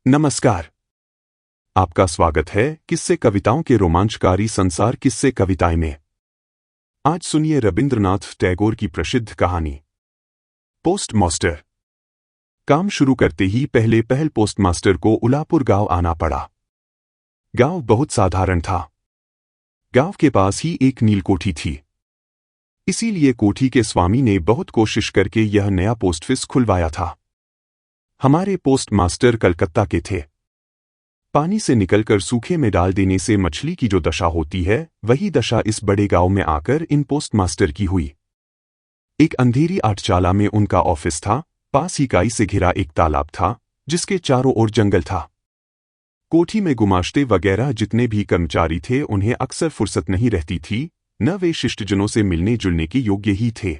नमस्कार। आपका स्वागत है किस्से कविताओं के रोमांचकारी संसार किस्से कविताएं में। आज सुनिए रविंद्रनाथ टैगोर की प्रसिद्ध कहानी पोस्ट मास्टर। काम शुरू करते ही पहल पोस्टमास्टर को उलापुर गांव आना पड़ा। गांव बहुत साधारण था। गांव के पास ही एक नील कोठी थी। इसीलिए कोठी के स्वामी ने बहुत कोशिश करके यह नया पोस्टऑफिस खुलवाया था। हमारे पोस्टमास्टर कलकत्ता के थे। पानी से निकलकर सूखे में डाल देने से मछली की जो दशा होती है, वही दशा इस बड़े गांव में आकर इन पोस्टमास्टर की हुई। एक अंधेरी आठचाला में उनका ऑफिस था। पास ही काई से घिरा एक तालाब था, जिसके चारों ओर जंगल था। कोठी में गुमाश्ते वगैरह जितने भी कर्मचारी थे, उन्हें अक्सर फुर्सत नहीं रहती थी, न वे शिष्टजनों से मिलने जुलने के योग्य ही थे।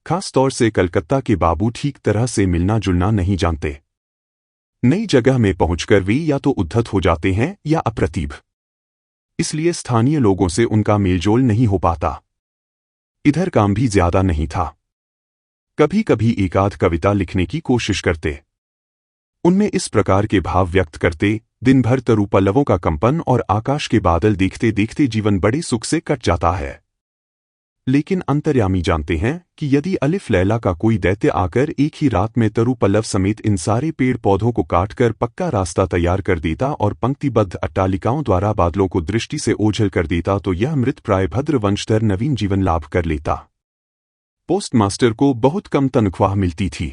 खास तौर से कलकत्ता के बाबू ठीक तरह से मिलना जुलना नहीं जानते। नई जगह में पहुंचकर वे या तो उद्धत हो जाते हैं या अप्रतिभ। इसलिए स्थानीय लोगों से उनका मेलजोल नहीं हो पाता। इधर काम भी ज्यादा नहीं था। कभी कभी एकाध कविता लिखने की कोशिश करते। उनमें इस प्रकार के भाव व्यक्त करते, दिन भर तरु पल्लवों का कंपन और आकाश के बादल देखते देखते जीवन बड़े सुख से कट जाता है। लेकिन अंतर्यामी जानते हैं कि यदि अलिफ लैला का कोई दैत्य आकर एक ही रात में तरु पल्लव समेत इन सारे पेड़ पौधों को काटकर पक्का रास्ता तैयार कर देता और पंक्तिबद्ध अट्टालिकाओं द्वारा बादलों को दृष्टि से ओझल कर देता, तो यह मृत प्राय भद्र वंशधर नवीन जीवन लाभ कर लेता। पोस्टमास्टर को बहुत कम तनख्वाह मिलती थी।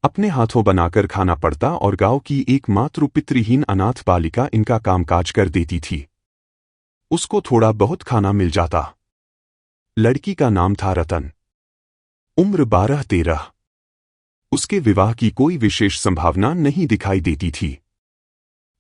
अपने हाथों बनाकर खाना पड़ता और गांव की एकमात्र पितृहीन अनाथ बालिका इनका कामकाज कर देती थी। उसको थोड़ा बहुत खाना मिल जाता। लड़की का नाम था रतन। उम्र 12-13। उसके विवाह की कोई विशेष संभावना नहीं दिखाई देती थी।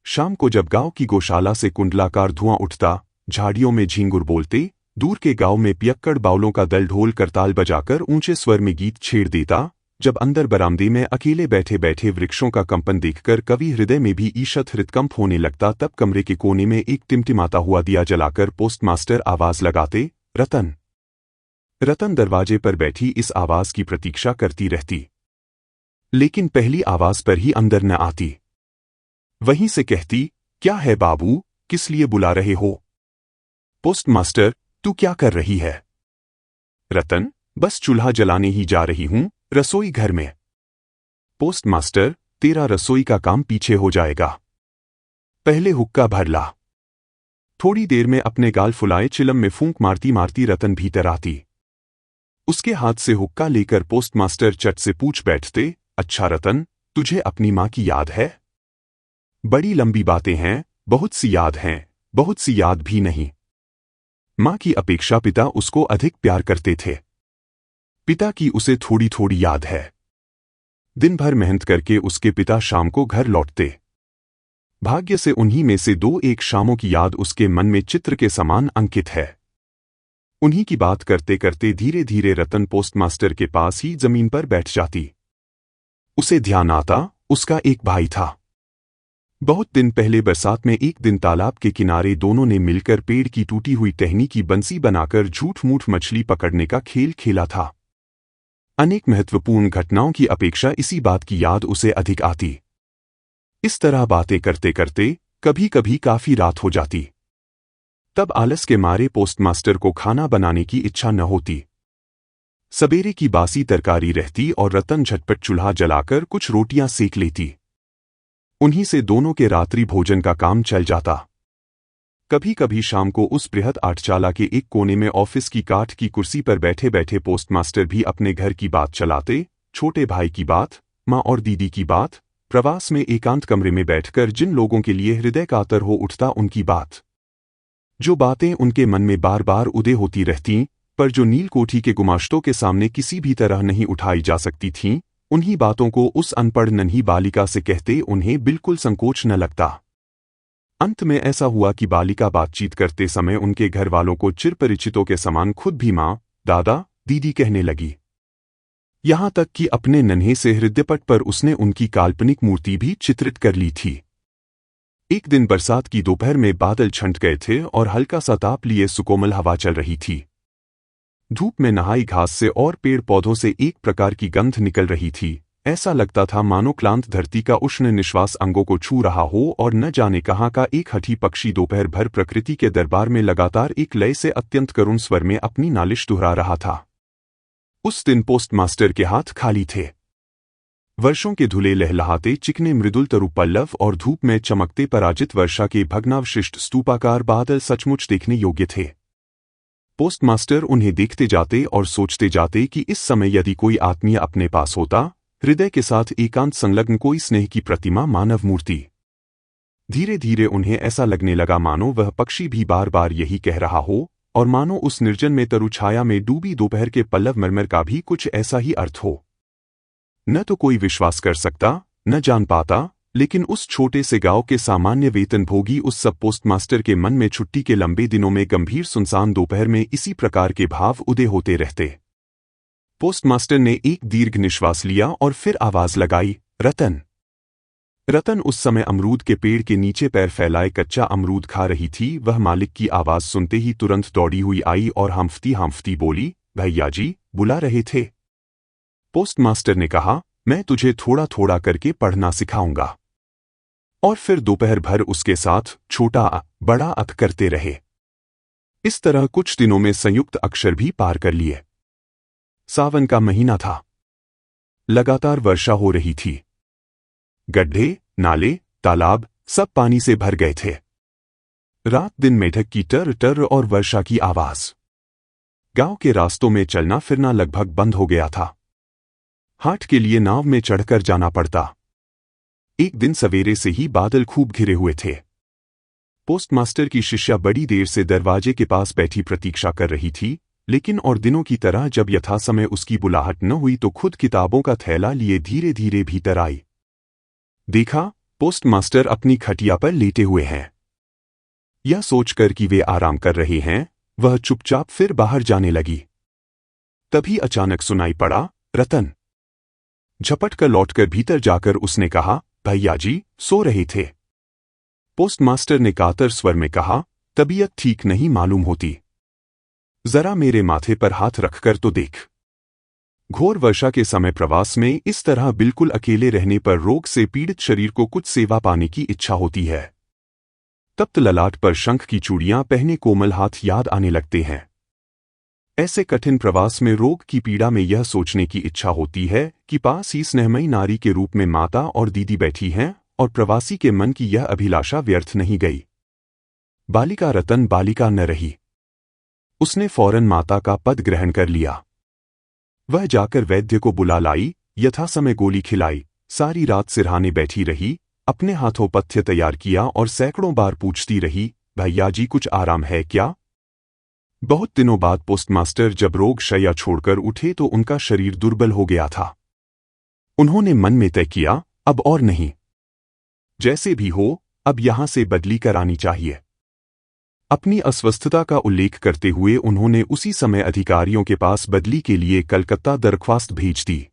शाम को जब गांव की गौशाला से कुंडलाकार धुआं उठता, झाड़ियों में झींगुर बोलते, दूर के गांव में पियक्कड़ बाउलों का दल ढोल करताल बजाकर ऊंचे स्वर में गीत छेड़ देता, जब अंदर बरामदे में अकेले बैठे बैठे वृक्षों का कंपन देखकर कवि हृदय में भी ईषत हृदकंप होने लगता, तब कमरे के कोने में एक टिमटिमाता हुआ दिया जलाकर पोस्टमास्टर आवाज लगाते, रतन। रतन दरवाजे पर बैठी इस आवाज की प्रतीक्षा करती रहती, लेकिन पहली आवाज पर ही अंदर न आती। वहीं से कहती, क्या है बाबू, किस लिए बुला रहे हो? पोस्टमास्टर, तू क्या कर रही है? रतन, बस चूल्हा जलाने ही जा रही हूं, रसोई घर में। पोस्टमास्टर, तेरा रसोई का काम पीछे हो जाएगा। पहले हुक्का भर ला। थोड़ी देर में अपने गाल फुलाए चिलम में फूंक मारती मारती रतन भीतर आती। उसके हाथ से हुक्का लेकर पोस्टमास्टर चट से पूछ बैठते, अच्छा रतन, तुझे अपनी माँ की याद है? बड़ी लंबी बातें हैं, बहुत सी याद हैं, बहुत सी याद भी नहीं। माँ की अपेक्षा पिता उसको अधिक प्यार करते थे। पिता की उसे थोड़ी थोड़ी याद है। दिन भर मेहनत करके उसके पिता शाम को घर लौटते। भाग्य से उन्हीं में से 2-1 शामों की याद उसके मन में चित्र के समान अंकित है। उन्हीं की बात करते करते धीरे धीरे रतन पोस्टमास्टर के पास ही जमीन पर बैठ जाती। उसे ध्यान आता, उसका एक भाई था। बहुत दिन पहले बरसात में एक दिन तालाब के किनारे दोनों ने मिलकर पेड़ की टूटी हुई टहनी की बंसी बनाकर झूठ मूठ मछली पकड़ने का खेल खेला था। अनेक महत्वपूर्ण घटनाओं की अपेक्षा इसी बात की याद उसे अधिक आती। इस तरह बातें करते करते कभी कभी काफी रात हो जाती। तब आलस के मारे पोस्टमास्टर को खाना बनाने की इच्छा न होती। सवेरे की बासी तरकारी रहती और रतन झटपट चूल्हा जलाकर कुछ रोटियां सेक लेती। उन्हीं से दोनों के रात्रि भोजन का काम चल जाता। कभी कभी शाम को उस बृहद आठचाला के एक कोने में ऑफिस की काठ की कुर्सी पर बैठे बैठे पोस्टमास्टर भी अपने घर की बात चलाते, छोटे भाई की बात, माँ और दीदी की बात, प्रवास में एकांत कमरे में बैठकर जिन लोगों के लिए हृदय कातर हो उठता उनकी बात। जो बातें उनके मन में बार बार उदय होती रहतीं, पर जो नील कोठी के गुमाश्तों के सामने किसी भी तरह नहीं उठाई जा सकती थीं, उन्हीं बातों को उस अनपढ़ नन्ही बालिका से कहते उन्हें बिल्कुल संकोच न लगता। अंत में ऐसा हुआ कि बालिका बातचीत करते समय उनके घर वालों को चिरपरिचितों के समान खुद भी माँ, दादा, दीदी कहने लगी। यहां तक कि अपने नन्हे से हृदयपट पर उसने उनकी काल्पनिक मूर्ति भी चित्रित कर ली थी। एक दिन बरसात की दोपहर में बादल छंट गए थे और हल्का सा ताप लिए सुकोमल हवा चल रही थी। धूप में नहाई घास से और पेड़ पौधों से एक प्रकार की गंध निकल रही थी, ऐसा लगता था मानो क्लांत धरती का उष्ण निश्वास अंगों को छू रहा हो और न जाने कहाँ का एक हठी पक्षी दोपहर भर प्रकृति के दरबार में लगातार एक लय से अत्यंत करुण स्वर में अपनी नालिश दोहरा रहा था। उस दिन पोस्टमास्टर के हाथ खाली थे। वर्षों के धुले लहलहाते चिकने मृदुल तरु पल्लव और धूप में चमकते पराजित वर्षा के भग्नावशिष्ट स्तूपाकार बादल सचमुच देखने योग्य थे। पोस्टमास्टर उन्हें देखते जाते और सोचते जाते कि इस समय यदि कोई आत्मीय अपने पास होता, हृदय के साथ एकांत संलग्न कोई स्नेह की प्रतिमा, मानव मूर्ति। धीरे धीरे उन्हें ऐसा लगने लगा मानो वह पक्षी भी बार बार यही कह रहा हो, और मानो उस निर्जन में तरु छाया में डूबी दोपहर के पल्लव मरमर का भी कुछ ऐसा ही अर्थ हो। न तो कोई विश्वास कर सकता, न जान पाता, लेकिन उस छोटे से गांव के सामान्य वेतनभोगी उस सब पोस्टमास्टर के मन में छुट्टी के लंबे दिनों में गंभीर सुनसान दोपहर में इसी प्रकार के भाव उदय होते रहते। पोस्टमास्टर ने एक दीर्घ निश्वास लिया और फिर आवाज लगाई, रतन। रतन उस समय अमरूद के पेड़ के नीचे पैर फैलाए कच्चा अमरूद खा रही थी। वह मालिक की आवाज सुनते ही तुरंत दौड़ी हुई आई और हांफती हांफती बोली, भैया जी बुला रहे थे। पोस्टमास्टर ने कहा, मैं तुझे थोड़ा थोड़ा करके पढ़ना सिखाऊंगा। और फिर दोपहर भर उसके साथ छोटा अ, बड़ा अक करते रहे। इस तरह कुछ दिनों में संयुक्त अक्षर भी पार कर लिए। सावन का महीना था। लगातार वर्षा हो रही थी। गड्ढे, नाले, तालाब सब पानी से भर गए थे। रात दिन मेढक की टर टर और वर्षा की आवाज। गांव के रास्तों में चलना फिरना लगभग बंद हो गया था। हाट के लिए नाव में चढ़कर जाना पड़ता। एक दिन सवेरे से ही बादल खूब घिरे हुए थे। पोस्टमास्टर की शिष्या बड़ी देर से दरवाजे के पास बैठी प्रतीक्षा कर रही थी, लेकिन और दिनों की तरह जब यथासमय उसकी बुलाहट न हुई तो खुद किताबों का थैला लिए धीरे धीरे भीतर आई। देखा, पोस्टमास्टर अपनी खटिया पर लेटे हुए हैं। यह सोचकर कि वे आराम कर रहे हैं, वह चुपचाप फिर बाहर जाने लगी। तभी अचानक सुनाई पड़ा, रतन। झपट कर लौटकर भीतर जाकर उसने कहा, भैया जी सो रहे थे। पोस्टमास्टर ने कातर स्वर में कहा, तबीयत ठीक नहीं मालूम होती। जरा मेरे माथे पर हाथ रखकर तो देख। घोर वर्षा के समय प्रवास में इस तरह बिल्कुल अकेले रहने पर रोग से पीड़ित शरीर को कुछ सेवा पाने की इच्छा होती है। तप्त ललाट पर शंख की चूड़ियां पहने कोमल हाथ याद आने लगते हैं। ऐसे कठिन प्रवास में रोग की पीड़ा में यह सोचने की इच्छा होती है कि पास ही स्नेहमयी नारी के रूप में माता और दीदी बैठी हैं और प्रवासी के मन की यह अभिलाषा व्यर्थ नहीं गई। बालिका रतन बालिका न रही। उसने फौरन माता का पद ग्रहण कर लिया। वह जाकर वैद्य को बुला लाई, यथासमय गोली खिलाई, सारी रात सिरहाने बैठी रही, अपने हाथों पथ्य तैयार किया और सैकड़ों बार पूछती रही, भैया जी कुछ आराम है क्या? बहुत दिनों बाद पोस्टमास्टर जब रोग शैया छोड़कर उठे तो उनका शरीर दुर्बल हो गया था। उन्होंने मन में तय किया, अब और नहीं। जैसे भी हो, अब यहां से बदली करानी चाहिए। अपनी अस्वस्थता का उल्लेख करते हुए उन्होंने उसी समय अधिकारियों के पास बदली के लिए कलकत्ता दरख्वास्त भेज दी।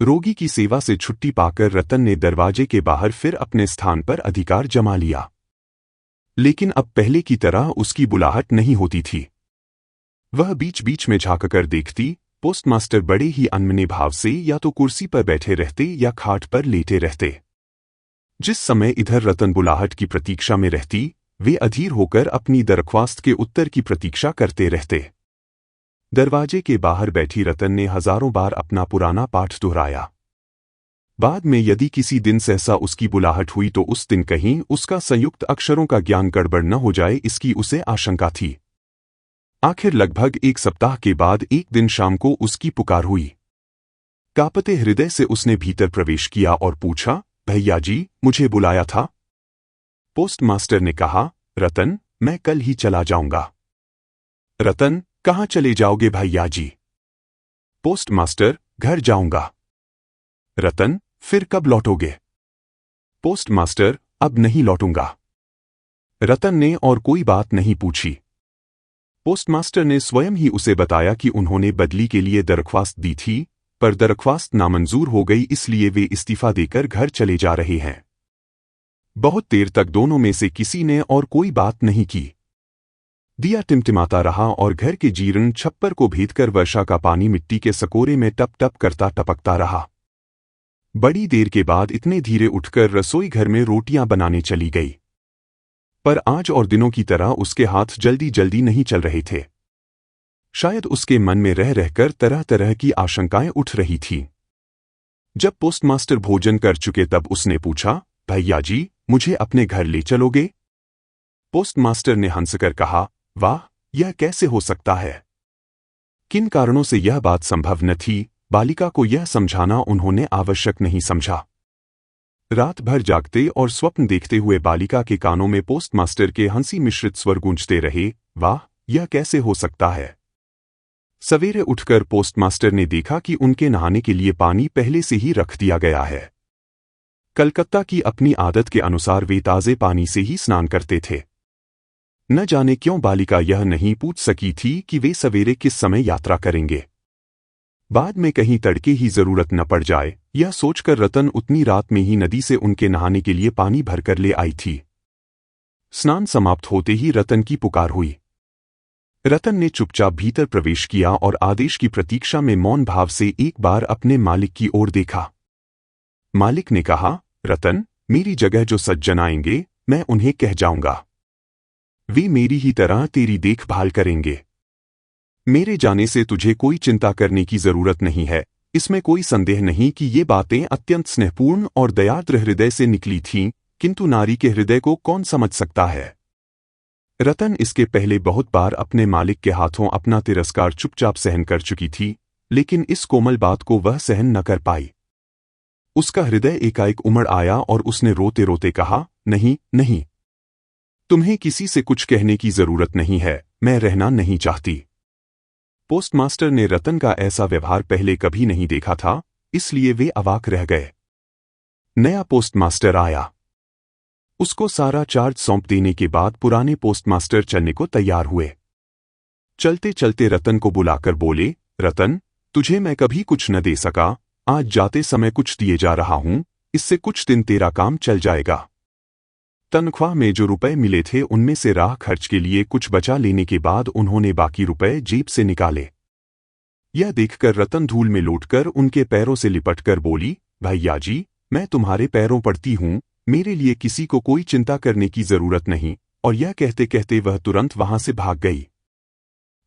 रोगी की सेवा से छुट्टी पाकर रतन ने दरवाजे के बाहर फिर अपने स्थान पर अधिकार जमा लिया। लेकिन अब पहले की तरह उसकी बुलाहट नहीं होती थी। वह बीच बीच में झांककर देखती, पोस्टमास्टर बड़े ही अनमने भाव से या तो कुर्सी पर बैठे रहते या खाट पर लेटे रहते। जिस समय इधर रतन बुलाहट की प्रतीक्षा में रहती, वे अधीर होकर अपनी दरख्वास्त के उत्तर की प्रतीक्षा करते रहते। दरवाजे के बाहर बैठी रतन ने हजारों बार अपना पुराना पाठ दोहराया। बाद में यदि किसी दिन सहसा उसकी बुलाहट हुई तो उस दिन कहीं उसका संयुक्त अक्षरों का ज्ञान गड़बड़ न हो जाए, इसकी उसे आशंका थी। आखिर लगभग एक सप्ताह के बाद एक दिन शाम को उसकी पुकार हुई। कांपते हृदय से उसने भीतर प्रवेश किया और पूछा, भैया जी मुझे बुलाया था? पोस्टमास्टर ने कहा, रतन मैं कल ही चला जाऊंगा। रतन कहाँ चले जाओगे भैया जी? पोस्टमास्टर घर जाऊंगा। रतन फिर कब लौटोगे? पोस्टमास्टर अब नहीं लौटूंगा। रतन ने और कोई बात नहीं पूछी। पोस्टमास्टर ने स्वयं ही उसे बताया कि उन्होंने बदली के लिए दरख्वास्त दी थी, पर दरख्वास्त नामंजूर हो गई, इसलिए वे इस्तीफा देकर घर चले जा रहे हैं। बहुत देर तक दोनों में से किसी ने और कोई बात नहीं की। दिया टिमटिमाता रहा और घर के जीर्ण छप्पर को भेदकर वर्षा का पानी मिट्टी के सकोरे में टप टप करता टपकता रहा। बड़ी देर के बाद इतने धीरे उठकर रसोई घर में रोटियां बनाने चली गई। पर आज और दिनों की तरह उसके हाथ जल्दी जल्दी नहीं चल रहे थे। शायद उसके मन में रह रहकर तरह तरह की आशंकाएं उठ रही थीं। जब पोस्टमास्टर भोजन कर चुके तब उसने पूछा, भैया जी, मुझे अपने घर ले चलोगे? पोस्टमास्टर ने हंसकर कहा, वाह, यह कैसे हो सकता है? किन कारणों से यह बात संभव न थी, बालिका को यह समझाना उन्होंने आवश्यक नहीं समझा। रात भर जागते और स्वप्न देखते हुए बालिका के कानों में पोस्टमास्टर के हंसी मिश्रित स्वर गूंजते रहे, वाह, यह कैसे हो सकता है? सवेरे उठकर पोस्टमास्टर ने देखा कि उनके नहाने के लिए पानी पहले से ही रख दिया गया है। कलकत्ता की अपनी आदत के अनुसार वे ताजे पानी से ही स्नान करते थे। न जाने क्यों बालिका यह नहीं पूछ सकी थी कि वे सवेरे किस समय यात्रा करेंगे। बाद में कहीं तड़के ही जरूरत न पड़ जाए, यह सोचकर रतन उतनी रात में ही नदी से उनके नहाने के लिए पानी भरकर ले आई थी। स्नान समाप्त होते ही रतन की पुकार हुई। रतन ने चुपचाप भीतर प्रवेश किया और आदेश की प्रतीक्षा में मौन भाव से एक बार अपने मालिक की ओर देखा। मालिक ने कहा, रतन, मेरी जगह जो सज्जन आएंगे, मैं उन्हें कह जाऊंगा। वे मेरी ही तरह तेरी देखभाल करेंगे। मेरे जाने से तुझे कोई चिंता करने की जरूरत नहीं है। इसमें कोई संदेह नहीं कि ये बातें अत्यंत स्नेहपूर्ण और दयार्द्र हृदय से निकली थीं, किंतु नारी के हृदय को कौन समझ सकता है? रतन इसके पहले बहुत बार अपने मालिक के हाथों अपना तिरस्कार चुपचाप सहन कर चुकी थी, लेकिन इस कोमल बात को वह सहन न कर पाई। उसका हृदय एकाएक उमड़ आया और उसने रोते रोते कहा, नहीं नहीं, तुम्हें किसी से कुछ कहने की जरूरत नहीं है, मैं रहना नहीं चाहती। पोस्टमास्टर ने रतन का ऐसा व्यवहार पहले कभी नहीं देखा था, इसलिए वे अवाक रह गए। नया पोस्टमास्टर आया। उसको सारा चार्ज सौंप देने के बाद पुराने पोस्टमास्टर चलने को तैयार हुए। चलते चलते रतन को बुलाकर बोले, रतन, तुझे मैं कभी कुछ न दे सका, आज जाते समय कुछ दिए जा रहा हूं, इससे कुछ दिन तेरा काम चल जाएगा। तनख्वाह में जो रुपए मिले थे उनमें से राह खर्च के लिए कुछ बचा लेने के बाद उन्होंने बाकी रुपए जेब से निकाले। यह देखकर रतन धूल में लौटकर उनके पैरों से लिपटकर बोली, भैया जी, मैं तुम्हारे पैरों पड़ती हूं, मेरे लिए किसी को कोई चिंता करने की जरूरत नहीं। और यह कहते कहते वह तुरंत वहां से भाग गई।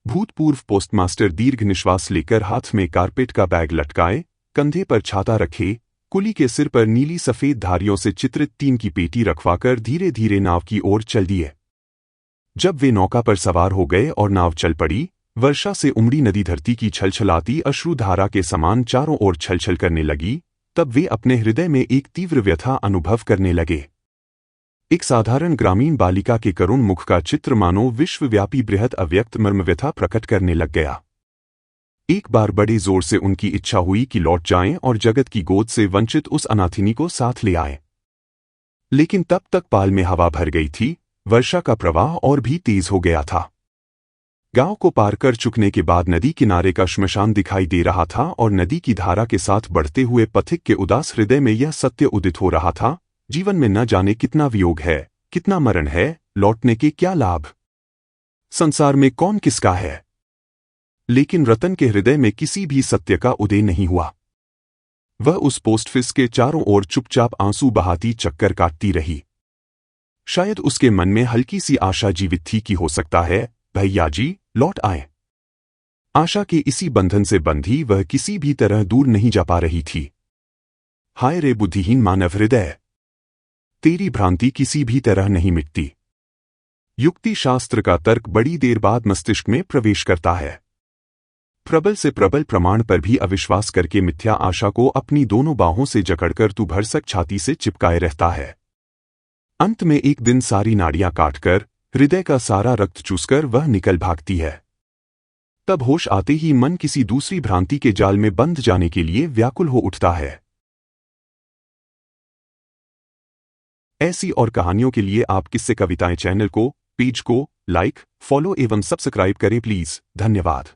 भूतपूर्व पोस्टमास्टर दीर्घ निश्वास लेकर हाथ में कारपेट का बैग लटकाए, कंधे पर छाता रखे, कुली के सिर पर नीली सफेद धारियों से चित्रित टीन की पेटी रखवाकर धीरे धीरे नाव की ओर चल दिए। जब वे नौका पर सवार हो गए और नाव चल पड़ी, वर्षा से उमड़ी नदी धरती की छलछलाती अश्रुधारा के समान चारों ओर छलछल करने लगी, तब वे अपने हृदय में एक तीव्र व्यथा अनुभव करने लगे। एक साधारण ग्रामीण बालिका के करुण मुख का चित्र मानो विश्वव्यापी बृहद अव्यक्त मर्मव्यथा प्रकट करने लग गया। एक बार बड़े जोर से उनकी इच्छा हुई कि लौट जाएं और जगत की गोद से वंचित उस अनाथिनी को साथ ले आएं। लेकिन तब तक पाल में हवा भर गई थी, वर्षा का प्रवाह और भी तेज हो गया था। गांव को पार कर चुकने के बाद नदी किनारे का श्मशान दिखाई दे रहा था और नदी की धारा के साथ बढ़ते हुए पथिक के उदास हृदय में यह सत्य उदित हो रहा था, जीवन में न जाने कितना वियोग है, कितना मरण है, लौटने के क्या लाभ, संसार में कौन किसका है। लेकिन रतन के हृदय में किसी भी सत्य का उदय नहीं हुआ। वह उस पोस्टफिस के चारों ओर चुपचाप आंसू बहाती चक्कर काटती रही। शायद उसके मन में हल्की सी आशा जीवित थी कि हो सकता है भैया जी लौट आए। आशा के इसी बंधन से बंधी वह किसी भी तरह दूर नहीं जा पा रही थी। हाय रे बुद्धिहीन मानव हृदय, तेरी भ्रांति किसी भी तरह नहीं मिटती। युक्ति शास्त्र का तर्क बड़ी देर बाद मस्तिष्क में प्रवेश करता है। प्रबल से प्रबल प्रमाण पर भी अविश्वास करके मिथ्या आशा को अपनी दोनों बाहों से जकड़कर तू भरसक छाती से चिपकाए रहता है। अंत में एक दिन सारी नाड़ियां काटकर, हृदय का सारा रक्त चूसकर वह निकल भागती है। तब होश आते ही मन किसी दूसरी भ्रांति के जाल में बंध जाने के लिए व्याकुल हो उठता है। ऐसी और कहानियों के लिए आप किस्से कविताएं चैनल को, पेज को लाइक, फॉलो एवं सब्सक्राइब करें प्लीज। धन्यवाद।